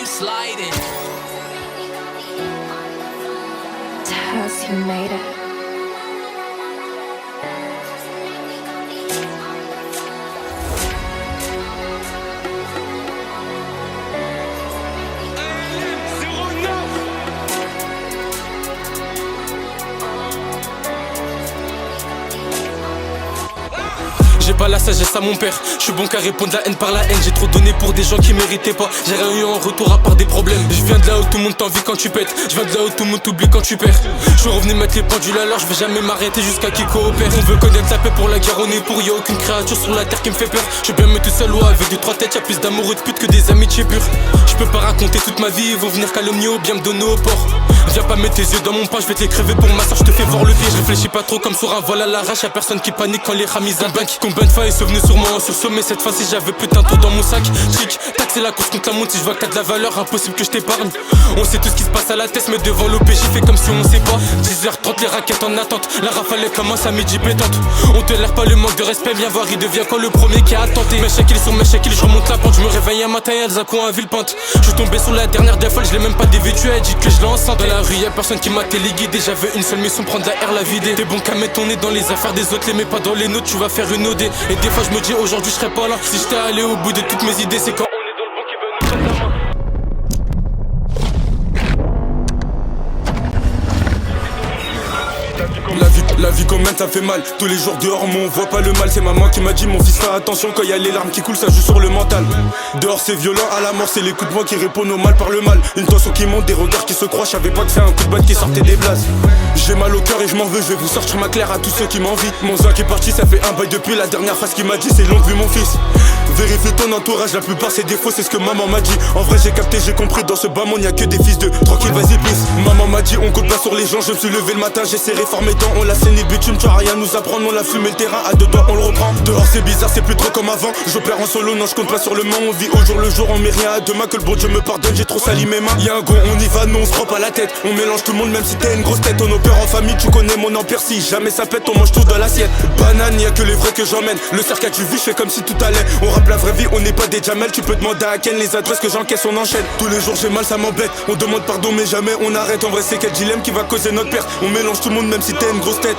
sliding. Taz, you made it. J'ai pas la sagesse à mon père, je suis bon qu'à répondre la haine par la haine. J'ai trop donné pour des gens qui méritaient pas. J'ai rien eu en retour à part des problèmes. Je viens de là où tout le monde t'envie quand tu pètes. Je viens de là où tout le monde t'oublie quand tu perds. Je suis revenu mettre les pendules à l'heure, je vais jamais m'arrêter jusqu'à qui coopère. On veut connaître la paix pour la guerre, on est pour, y'a aucune créature sur la terre qui me fait peur. Je vais bien me tout seul ou avec 2-3 têtes, y'a plus d'amoureux de pute que des amitiés pures. Je peux pas raconter toute ma vie, ils vont venir calomnier ou bien me donner au port. Viens pas mettre tes yeux dans mon pain, je vais te les crever pour ma soeur, je te fais voir le pire. Je réfléchis pas trop comme sur un vol à l'arrache, y'a personne qui panique quand les ramis bank. Combien de fois ils sont venus sur moi en sursaut, mais cette fois-ci j'avais putain de trop dans mon sac. Chic, tac c'est la course contre la montre, si je vois que t'as de la valeur, impossible que je t'épargne. On sait tout ce qui se passe à la tête, mais devant l'OPJ fait comme si on sait pas. 10h30 les raquettes en attente, la rafale commence à midi pétante. On te l'air pas le manque de respect, viens voir il devient quand le premier qui a tenté. Mes chèques sur mes chèques, je remonte la pente, je me réveille un matin et elles à Villepinte. Je suis tombé sur la dernière des folles, je l'ai même pas dévêtue, elle dit que je l'ai enceinte. Dans la rue y'a personne qui m'a téléguidé, j'avais une seule mission, prendre la air, la vider. T'es bon qu'à mettre ton nez dans les affaires des autres, les mets pas dans les nôtres, tu vas faire une OD. Et des fois je me dis aujourd'hui je serais pas là. Si j'étais allé au bout de toutes mes idées, c'est quand on est dans le bon qui veut nous prendre la main. La vie comme même ça fait mal. Tous les jours dehors mais on voit pas le mal. C'est maman qui m'a dit mon fils fais attention. Quand y a les larmes qui coulent ça joue sur le mental. Dehors c'est violent à la mort. C'est les coups de poing qui répondent au mal par le mal. Une tension qui monte, des regards qui se croient. Je savais pas que c'est un coup de batte qui sortait des blases. J'ai mal au cœur et je m'en veux. Je vais vous sortir ma claire à tous ceux qui m'envient. Mon zin qui est parti ça fait un bail depuis. La dernière phrase qu'il m'a dit c'est longue vu mon fils. Vérifie ton entourage, la plupart c'est des faux, c'est ce que maman m'a dit. En vrai j'ai capté, j'ai compris, dans ce bas monde y'a que des fils de tranquille, vas-y please. Maman m'a dit on compte pas sur les gens, je me suis levé le matin, j'ai serré fort mes dents. On l'a saigné le bitume, tu vas rien nous apprendre, on l'a fumé le terrain, à deux doigts on le reprend. Dehors c'est bizarre, c'est plus trop comme avant. J'opère en solo, non je compte pas sur le monde. On vit au jour le jour, on met rien à demain. Que le bon Dieu me pardonne, j'ai trop sali mes mains. Y'a un go, on y va, non on se prend pas la tête. On mélange tout le monde même si t'es une grosse tête. On opère en famille, tu connais mon empire. Si jamais ça pète, on mange tout dans l'assiette. Banane, y'a que les vrais que j'emmène. Le cercle tu vis, je fais comme si tout allait. On rappe la vraie vie, on n'est pas des Jamel, tu peux demander à Ken les adresses que j'encaisse, on enchaîne. Tous les jours j'ai mal, ça m'embête. On demande pardon mais jamais on arrête. En vrai c'est quel dilemme qui va causer notre perte. On mélange tout le monde même si t'es une grosse tête.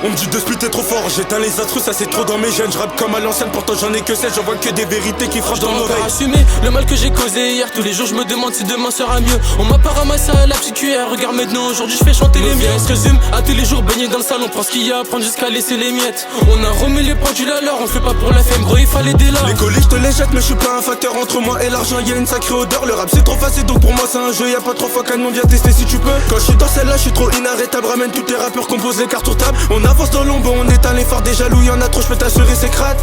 On me dit de split t'es trop fort, j'éteins les astrus, ça c'est trop dans mes gènes. Je rappe comme à l'ancienne, pourtant j'en ai que 16. J'en vois que des vérités qui franchent dans l'oreille. Assumer le mal que j'ai causé hier. Tous les jours je me demande si demain sera mieux. On m'a pas ramassé à la petite cuillère. Regarde maintenant, aujourd'hui je fais chanter les miens. Se résume à tous les jours baigner dans le salon. Prends ce qu'il y a à prendre jusqu'à laisser les miettes. On a remis les pendules à l'heure, on fait pas pour la femme, gros il fallait des larmes. Les colis je te les jette mais je suis pas un facteur. Entre moi et l'argent y'a une sacrée odeur. Le rap c'est trop facile donc pour moi c'est un jeu. Y'a pas 3 fois qu'un nom viens tester si tu peux. Quand je suis dans celle-là je suis trop inarrêtable. Ramène tous tes rappeurs, compose les cartes sur table. On avance dans l'ombre, on éteint les phares des jaloux. Y'en a trop, je peux t'assurer c'est crade.